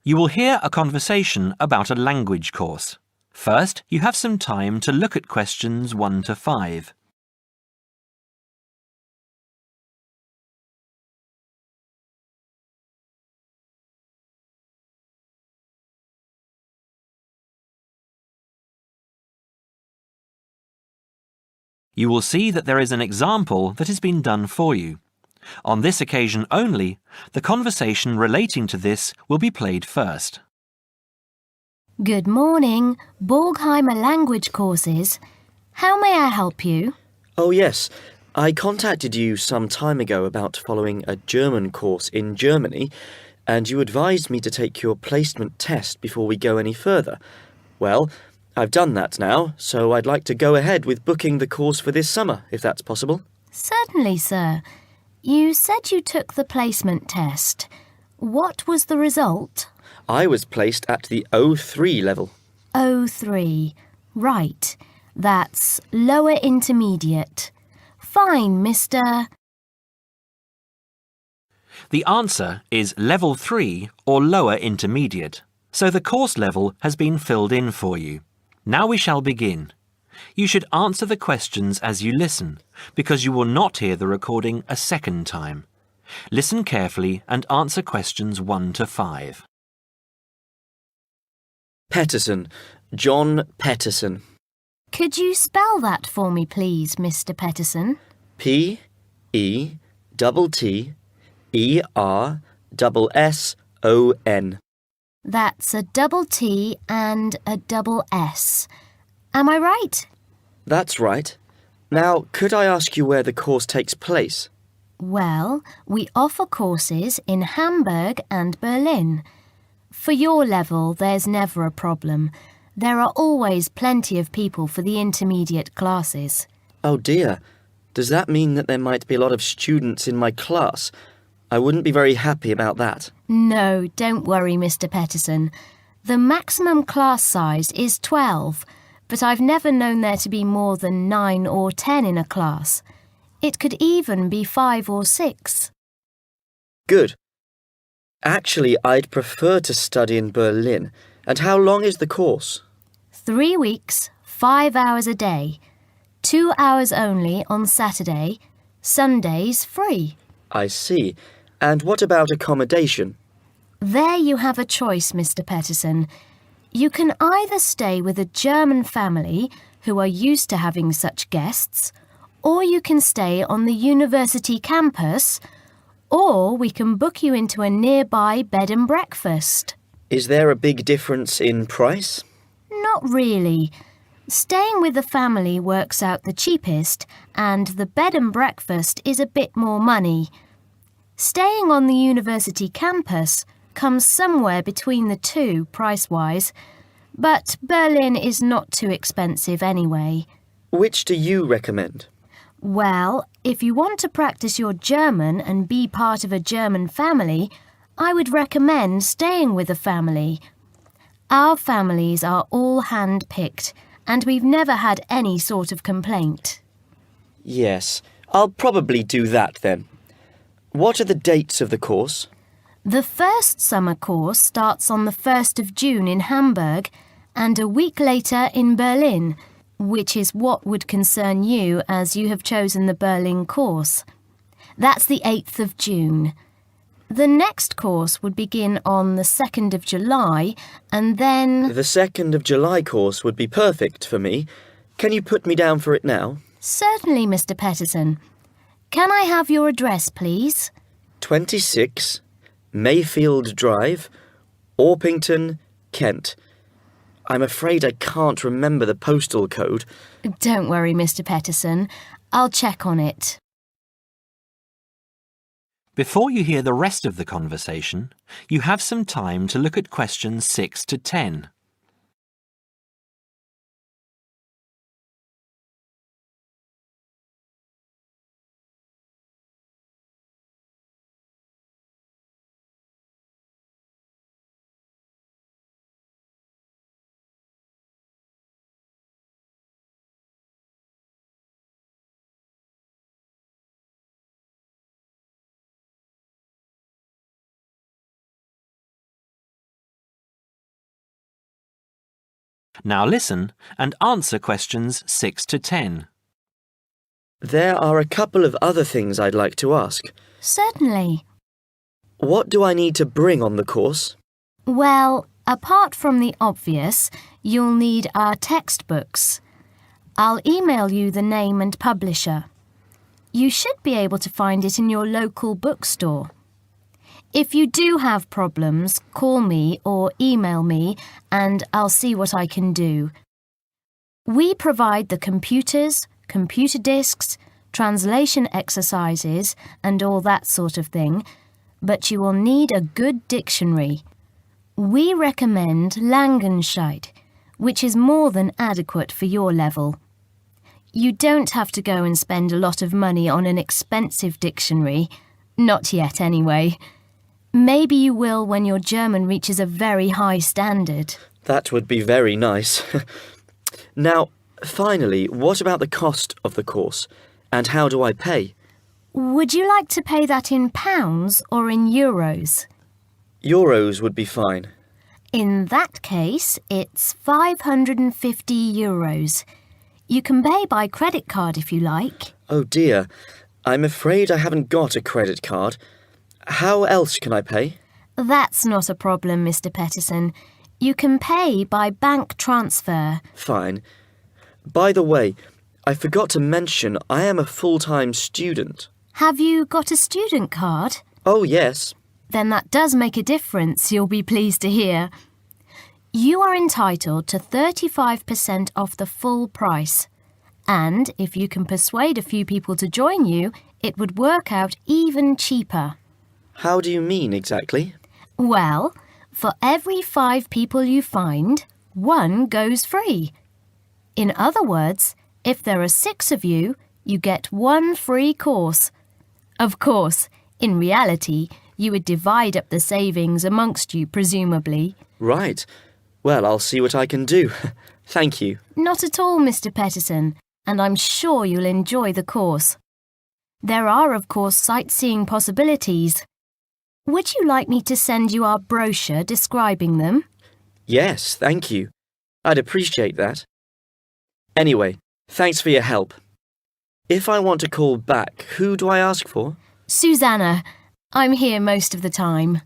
You will hear a conversation about a language course. First, you have some time to look at questions 1 to 5. You will see that there is an example that has been done for you. On this occasion only, the conversation relating to this will be played first. Good morning, Borgheimer Language Courses. How may I help you? Oh yes, I contacted you some time ago about following a German course in Germany, and you advised me to take your placement test before we go any further. Well, I've done that now, so I'd like to go ahead with booking the course for this summer, if that's possible. Certainly, sir. You said you took the placement test. What was the result? I was placed at the O3 level. O3. Right. That's lower intermediate. Fine, Mr. The answer is level 3 or lower intermediate, so the course level has been filled in for you. Now we shall begin. You should answer the questions as you listen, because you will not hear the recording a second time. Listen carefully and answer questions 1 to 5. Petterson. John Petterson. Could you spell that for me, please, Mr. Petterson? P-E-T-T-E-R-S-S-O-N. That's a double T and a double S. Am I right? That's right. Now, could I ask you where the course takes place? Well, we offer courses in Hamburg and Berlin. For your level, there's never a problem. There are always plenty of people for the intermediate classes. Oh dear. Does that mean that there might be a lot of students in my class? I wouldn't be very happy about that. No, don't worry, Mr. Petterson. The maximum class size is 12, but I've never known there to be more than 9 or 10 in a class. It could even be 5 or 6. Good. Actually, I'd prefer to study in Berlin. And how long is the course? 3 weeks, 5 hours a day. 2 hours only on Saturday. Sundays free. I see. And what about accommodation? There you have a choice, Mr. Petterson. You can either stay with a German family who are used to having such guests, or you can stay on the university campus, or we can book you into a nearby bed and breakfast. Is there a big difference in price? Not really. Staying with the family works out the cheapest, and the bed and breakfast is a bit more money. Staying on the university campus comes somewhere between the two price-wise, but Berlin is not too expensive anyway. Which do you recommend? Well, if you want to practice your German and be part of a German family, I would recommend staying with a family. Our families are all hand-picked, and we've never had any sort of complaint. Yes, I'll probably do that then. What are the dates of the course? The first summer course starts on the 1st of June in Hamburg and a week later in Berlin, which is what would concern you as you have chosen the Berlin course. That's the 8th of June. The next course would begin on the 2nd of July and then... The 2nd of July course would be perfect for me. Can you put me down for it now? Certainly, Mr. Petterson. Can I have your address, please? 26 Mayfield Drive, Orpington, Kent. I'm afraid I can't remember the postal code. Don't worry, Mr. Petterson. I'll check on it. Before you hear the rest of the conversation, you have some time to look at questions 6 to 10. Now listen and answer questions 6 to 10. There are a couple of other things I'd like to ask. Certainly. What do I need to bring on the course? Well, apart from the obvious, you'll need our textbooks. I'll email you the name and publisher. You should be able to find it in your local bookstore. If you do have problems, call me or email me and I'll see what I can do. We provide the computers, computer disks, translation exercises and all that sort of thing, but you will need a good dictionary. We recommend Langenscheidt, which is more than adequate for your level. You don't have to go and spend a lot of money on an expensive dictionary. Not yet, anyway. Maybe you will when your German reaches a very high standard. That would be very nice. Now, finally, what about the cost of the course? And how do I pay? Would you like to pay that in pounds or in euros? Euros would be fine. In that case, it's 550 euros. You can pay by credit card if you like. Oh dear, I'm afraid I haven't got a credit card. How else can I pay? That's not a problem, Mr. Pettison. You can pay by bank transfer. Fine. By the way, I forgot to mention I am a full-time student. Have you got a student card? Oh, yes. Then that does make a difference, you'll be pleased to hear. You are entitled to 35% off the full price. And if you can persuade a few people to join you, it would work out even cheaper. How do you mean exactly? Well, for every 5 people you find, 1 goes free. In other words, if there are 6 of you, you get 1 free course. Of course, in reality, you would divide up the savings amongst you, presumably. Right. Well, I'll see what I can do. Thank you. Not at all, Mr. Pettison, and I'm sure you'll enjoy the course. There are, of course, sightseeing possibilities. Would you like me to send you our brochure describing them? Yes, thank you. I'd appreciate that. Anyway, thanks for your help. If I want to call back, who do I ask for? Susanna. I'm here most of the time.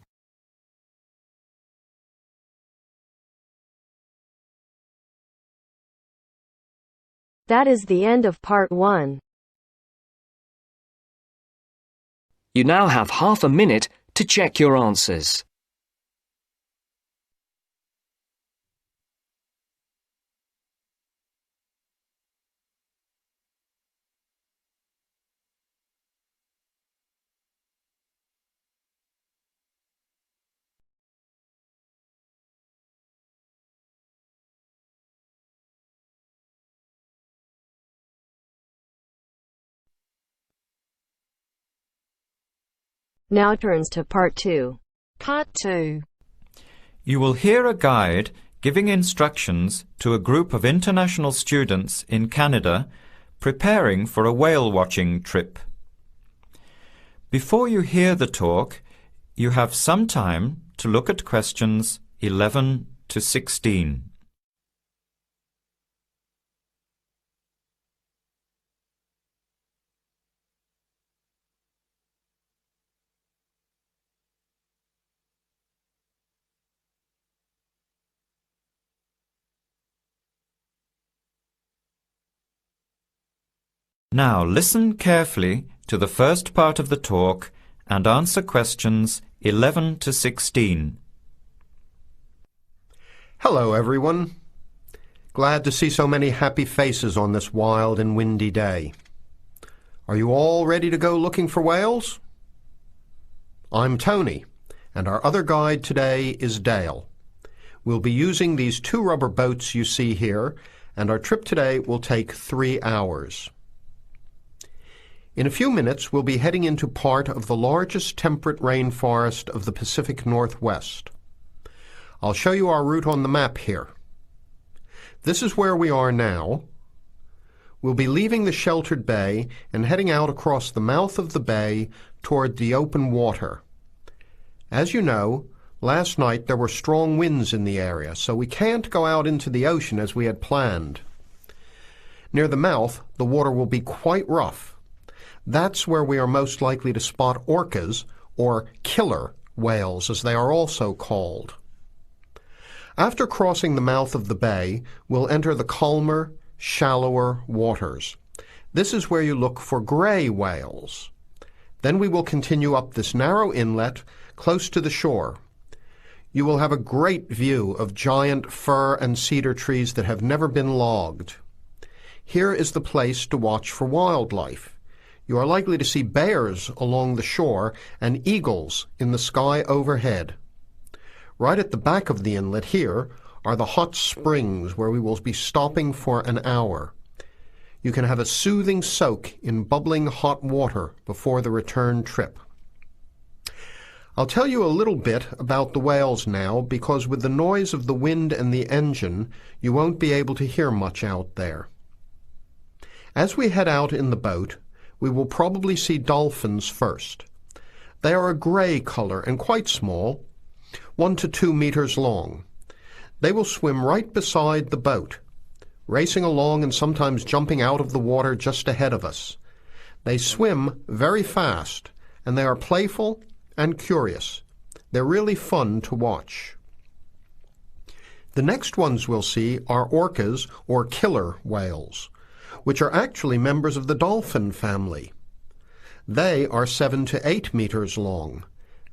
That is the end of part 1. You now have half a minute to check your answers. Now turns to part 2. Part 2. You will hear a guide giving instructions to a group of international students in Canada preparing for a whale watching trip. Before you hear the talk, you have some time to look at questions 11 to 16. Now listen carefully to the first part of the talk and answer questions 11 to 16. Hello, everyone. Glad to see so many happy faces on this wild and windy day. Are you all ready to go looking for whales? I'm Tony, and our other guide today is Dale. We'll be using these 2 rubber boats you see here, and our trip today will take 3 hours. In a few minutes, we'll be heading into part of the largest temperate rainforest of the Pacific Northwest. I'll show you our route on the map here. This is where we are now. We'll be leaving the sheltered bay and heading out across the mouth of the bay toward the open water. As you know, Last night there were strong winds in the area, so we can't go out into the ocean as we had planned. Near the mouth, the water will be quite rough. That's where we are most likely to spot orcas, or killer whales, as they are also called. After crossing the mouth of the bay, we'll enter the calmer, shallower waters. This is where you look for grey whales. Then we will continue up this narrow inlet close to the shore. You will have a great view of giant fir and cedar trees that have never been logged. Here is the place to watch for wildlife. You are likely to see bears along the shore and eagles in the sky overhead. Right at the back of the inlet here are the hot springs where we will be stopping for an hour. You can have a soothing soak in bubbling hot water before the return trip. I'll tell you a little bit about the whales now, because with the noise of the wind and the engine, you won't be able to hear much out there. As we head out in the boat, we will probably see dolphins first. They are a grey color and quite small, 1 to 2 meters long. They will swim right beside the boat, racing along and sometimes jumping out of the water just ahead of us. They swim very fast, and they are playful and curious. They're really fun to watch. The next ones we'll see are orcas, or killer whales, which are actually members of the dolphin family. They are 7 to 8 meters long,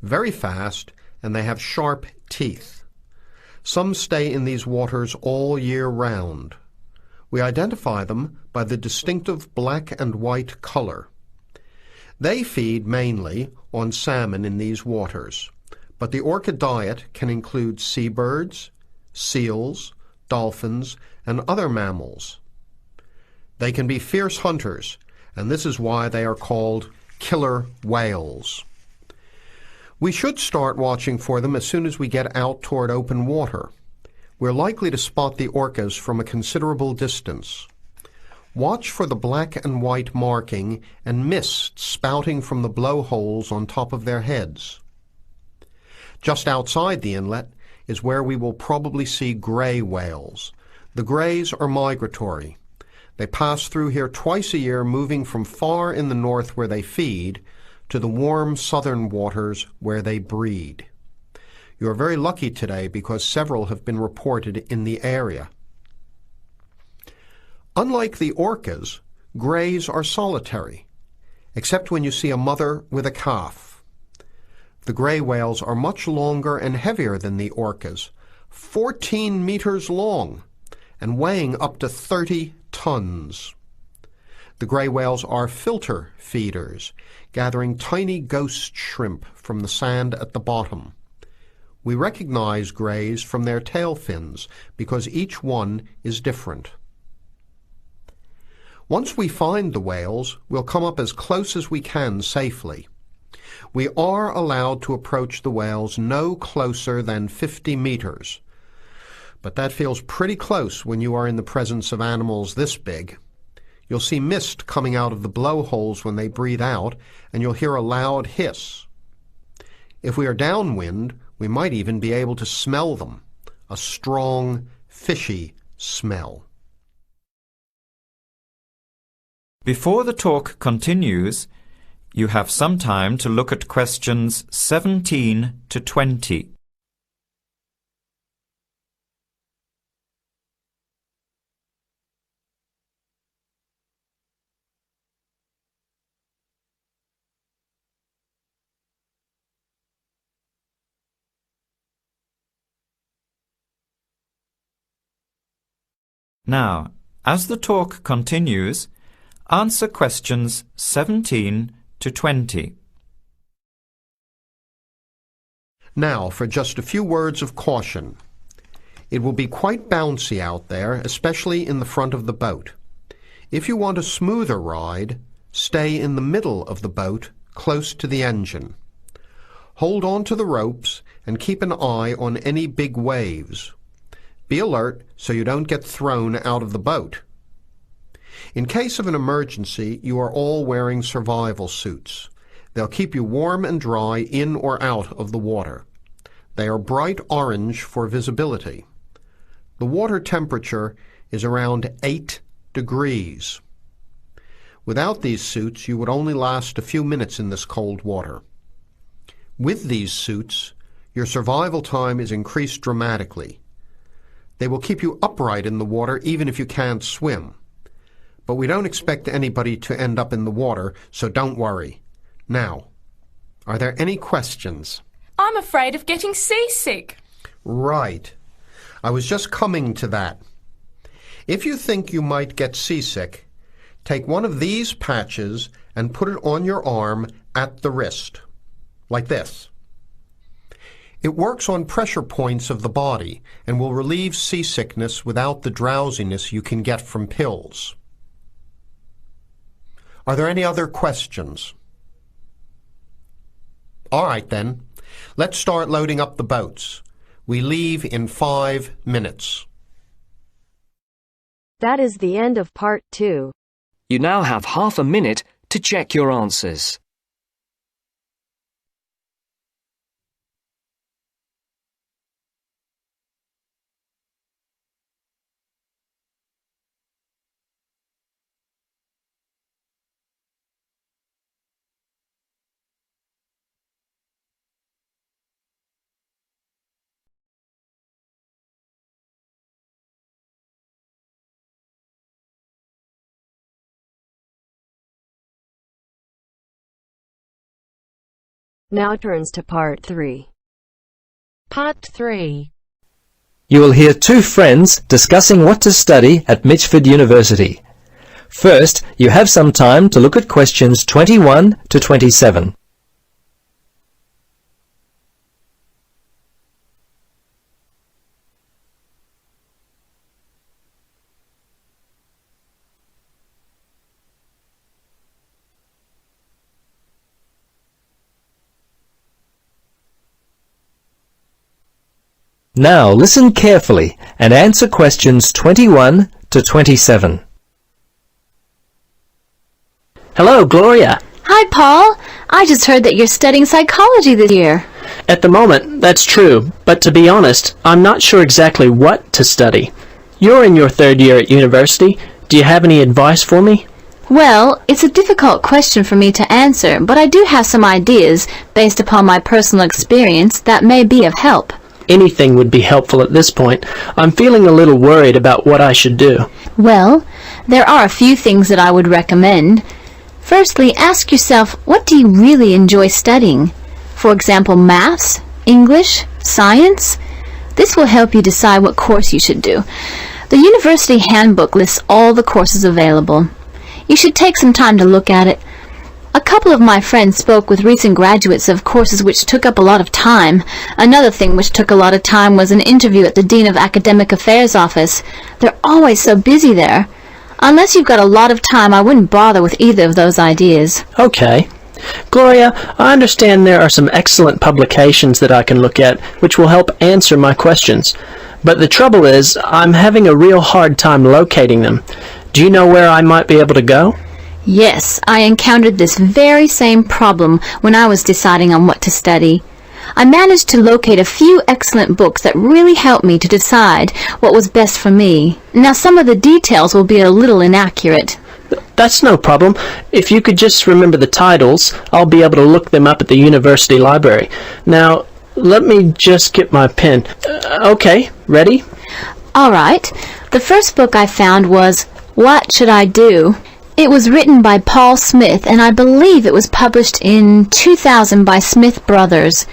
very fast, and they have sharp teeth. Some stay in these waters all year round. We identify them by the distinctive black and white color. They feed mainly on salmon in these waters, but the orca diet can include seabirds, seals, dolphins, and other mammals. They can be fierce hunters, and this is why they are called killer whales. We should start watching for them as soon as we get out toward open water. We're likely to spot the orcas from a considerable distance. Watch for the black and white marking and mist spouting from the blowholes on top of their heads. Just outside the inlet is where we will probably see grey whales. The greys are migratory. They pass through here twice a year, moving from far in the north where they feed to the warm southern waters where they breed. You are very lucky today because several have been reported in the area. Unlike the orcas, greys are solitary, except when you see a mother with a calf. The grey whales are much longer and heavier than the orcas, 14 meters long, and weighing up to 30 tons. The grey whales are filter feeders, gathering tiny ghost shrimp from the sand at the bottom. We recognize greys from their tail fins because each one is different. Once we find the whales, we'll come up as close as we can safely. We are allowed to approach the whales no closer than 50 meters, but that feels pretty close when you are in the presence of animals this big. You'll see mist coming out of the blowholes when they breathe out, and you'll hear a loud hiss. If we are downwind, we might even be able to smell them, a strong, fishy smell. Before the talk continues, you have some time to look at questions 17 to 20. Now, as the talk continues, answer questions 17 to 20. Now, for just a few words of caution. It will be quite bouncy out there, especially in the front of the boat. If you want a smoother ride, stay in the middle of the boat, close to the engine. Hold on to the ropes and keep an eye on any big waves. Be alert so you don't get thrown out of the boat. In case of an emergency, you are all wearing survival suits. They'll keep you warm and dry in or out of the water. They are bright orange for visibility. The water temperature is around 8 degrees. Without these suits, you would only last a few minutes in this cold water. With these suits, your survival time is increased dramatically. They will keep you upright in the water even if you can't swim. But we don't expect anybody to end up in the water, so don't worry. Now, are there any questions? I'm afraid of getting seasick. Right. I was just coming to that. If you think you might get seasick, take one of these patches and put it on your arm at the wrist, like this. It works on pressure points of the body and will relieve seasickness without the drowsiness you can get from pills. Are there any other questions? All right, then. Let's start loading up the boats. We leave in 5 minutes. That is the end of part 2. You now have half a minute to check your answers. Now turns to part 3. Part 3. You will hear two friends discussing what to study at Mitchford University. First, you have some time to look at questions 21 to 27. Now listen carefully and answer questions 21 to 27. Hello, Gloria. Hi, Paul. I just heard that you're studying psychology this year. At the moment, that's true, but to be honest, I'm not sure exactly what to study. You're in your 3rd year at university. Do you have any advice for me? Well, it's a difficult question for me to answer, but I do have some ideas based upon my personal experience that may be of help. Anything would be helpful at this point. I'm feeling a little worried about what I should do. Well, there are a few things that I would recommend. Firstly, ask yourself, what do you really enjoy studying? For example, maths, English, science? This will help you decide what course you should do. The university handbook lists all the courses available. You should take some time to look at it. A couple of my friends spoke with recent graduates of courses which took up a lot of time. Another thing which took a lot of time was an interview at the Dean of Academic Affairs office. They're always so busy there. Unless you've got a lot of time, I wouldn't bother with either of those ideas. Okay. Gloria, I understand there are some excellent publications that I can look at which will help answer my questions. But the trouble is, I'm having a real hard time locating them. Do you know where I might be able to go? Yes, I encountered this very same problem when I was deciding on what to study. I managed to locate a few excellent books that really helped me to decide what was best for me. Now, some of the details will be a little inaccurate. That's no problem. If you could just remember the titles, I'll be able to look them up at the university library. Now, let me just get my pen. Okay, ready? All right. The first book I found was What Should I Do? It was written by Paul Smith, and I believe it was published in 2000 by Smith Brothers.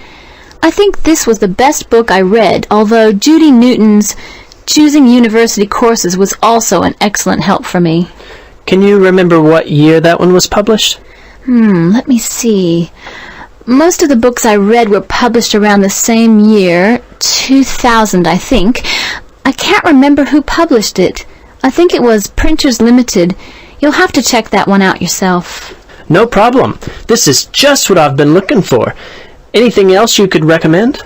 I think this was the best book I read, although Judy Newton's Choosing University Courses was also an excellent help for me. Can you remember what year that one was published? Let me see. Most of the books I read were published around the same year, 2000, I think. I can't remember who published it. I think it was Printers Limited. You'll have to check that one out yourself. No problem. This is just what I've been looking for. Anything else you could recommend?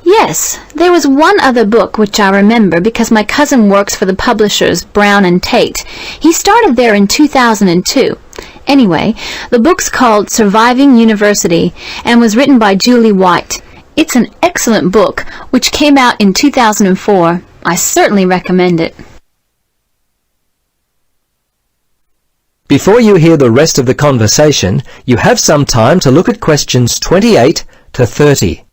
Yes, there was one other book which I remember because my cousin works for the publishers Brown and Tate. He started there in 2002. Anyway, the book's called Surviving University and was written by Julie White. It's an excellent book, which came out in 2004. I certainly recommend it. Before you hear the rest of the conversation, you have some time to look at questions 28 to 30.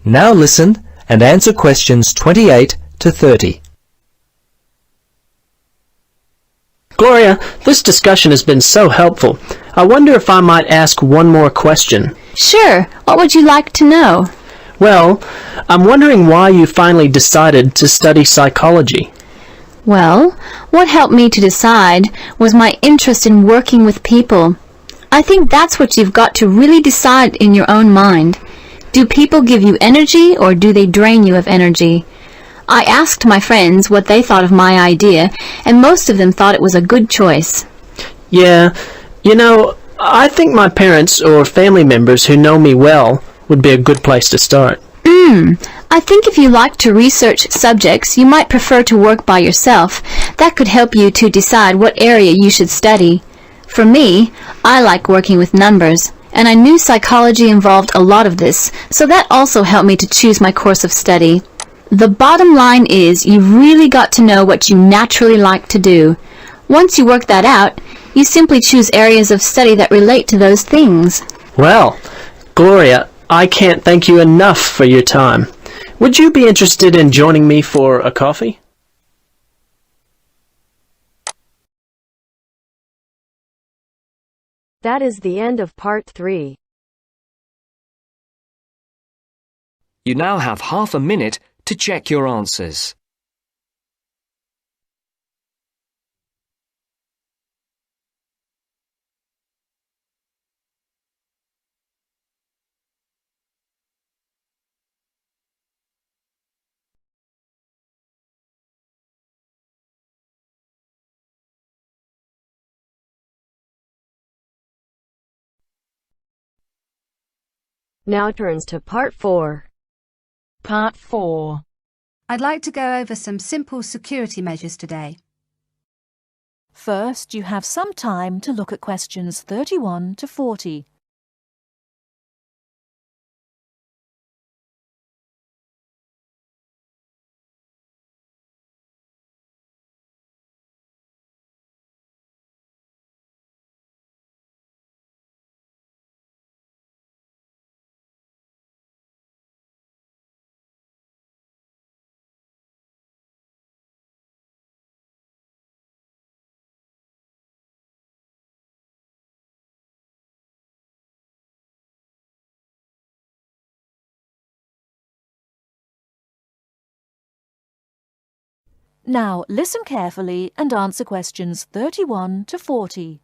Now listen and answer questions 28 to 30. Gloria, this discussion has been so helpful. I wonder if I might ask one more question. Sure. What would you like to know? Well, I'm wondering why you finally decided to study psychology. Well, what helped me to decide was my interest in working with people. I think that's what you've got to really decide in your own mind. Do people give you energy or do they drain you of energy? I asked my friends what they thought of my idea, and most of them thought it was a good choice. Yeah, you know, I think my parents or family members who know me well would be a good place to start. I think if you like to research subjects, you might prefer to work by yourself. That could help you to decide what area you should study. For me, I like working with numbers, and I knew psychology involved a lot of this, so that also helped me to choose my course of study. The bottom line is you've really got to know what you naturally like to do. Once you work that out, you simply choose areas of study that relate to those things. Well, Gloria, I can't thank you enough for your time. Would you be interested in joining me for a coffee? That is the end of part 3. You now have half a minute to check your answers. Now turns to part 4. Part 4. I'd like to go over some simple security measures today. First, you have some time to look at questions 31 to 40. Now listen carefully and answer questions 31 to 40.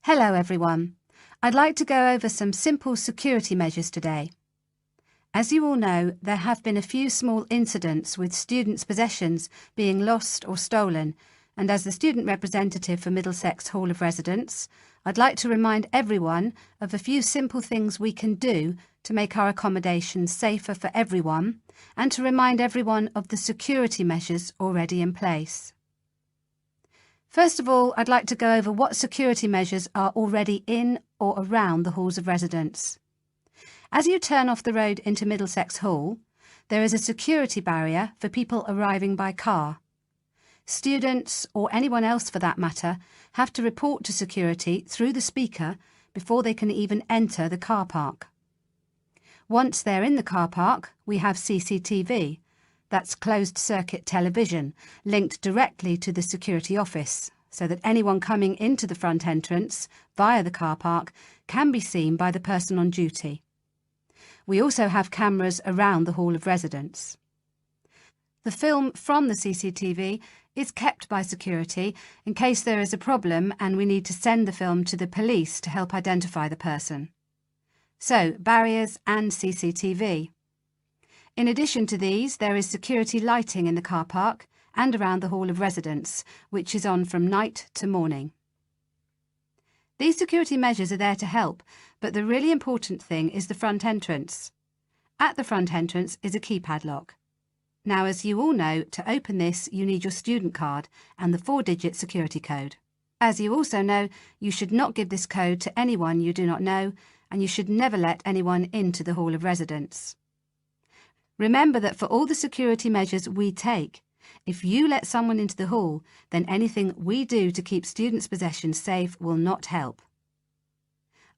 Hello everyone. I'd like to go over some simple security measures today. As you all know, there have been a few small incidents with students' possessions being lost or stolen, and as the student representative for Middlesex Hall of Residence, I'd like to remind everyone of a few simple things we can do to make our accommodation safer for everyone, and to remind everyone of the security measures already in place. First of all, I'd like to go over what security measures are already in or around the halls of residence. As you turn off the road into Middlesex Hall, there is a security barrier for people arriving by car. Students, or anyone else for that matter, have to report to security through the speaker before they can even enter the car park. Once they're in the car park, we have CCTV, that's closed-circuit television, linked directly to the security office, so that anyone coming into the front entrance via the car park can be seen by the person on duty. We also have cameras around the Hall of Residence. The film from the CCTV is kept by security in case there is a problem and we need to send the film to the police to help identify the person. So, barriers and CCTV. In addition to these, there is security lighting in the car park and around the Hall of Residence, which is on from night to morning. These security measures are there to help, but the really important thing is the front entrance. At the front entrance is a keypad lock. Now, as you all know, to open this you need your student card and the 4-digit security code. As you also know, you should not give this code to anyone you do not know, and you should never let anyone into the Hall of Residence. Remember that for all the security measures we take, if you let someone into the hall, then anything we do to keep students' possessions safe will not help.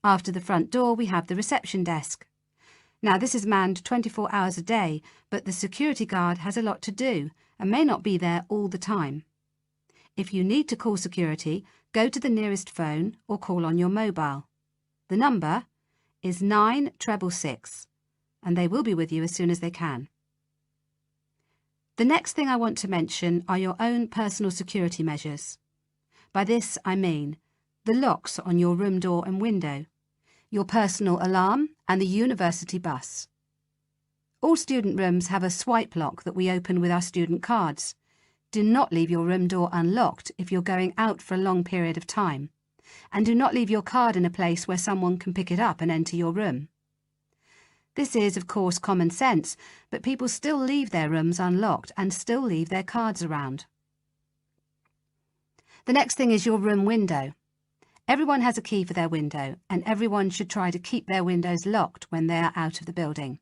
After the front door, we have the reception desk. Now, this is manned 24 hours a day, but the security guard has a lot to do and may not be there all the time. If you need to call security, go to the nearest phone or call on your mobile. The number is 9666, and they will be with you as soon as they can. The next thing I want to mention are your own personal security measures. By this I mean the locks on your room door and window, your personal alarm and the university bus. All student rooms have a swipe lock that we open with our student cards. Do not leave your room door unlocked if you're going out for a long period of time, and do not leave your card in a place where someone can pick it up and enter your room. This is, of course, common sense, but people still leave their rooms unlocked and still leave their cards around. The next thing is your room window. Everyone has a key for their window, and everyone should try to keep their windows locked when they are out of the building.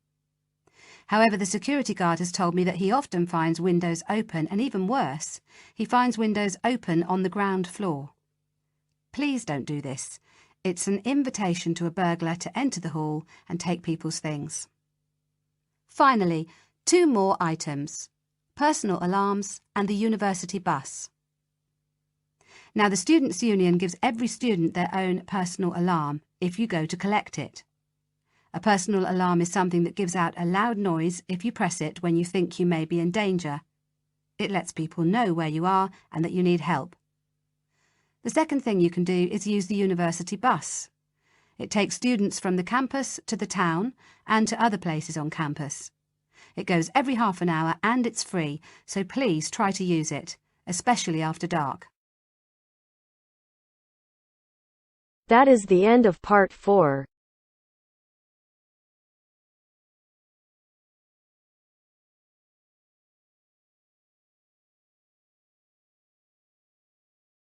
However, the security guard has told me that he often finds windows open, and even worse, he finds windows open on the ground floor. Please don't do this. It's an invitation to a burglar to enter the hall and take people's things. Finally, 2 more items: personal alarms and the university bus. Now, the Students' Union gives every student their own personal alarm if you go to collect it. A personal alarm is something that gives out a loud noise if you press it when you think you may be in danger. It lets people know where you are and that you need help. The second thing you can do is use the university bus. It takes students from the campus to the town and to other places on campus. It goes every half an hour and it's free, so please try to use it, especially after dark. That is the end of part 4.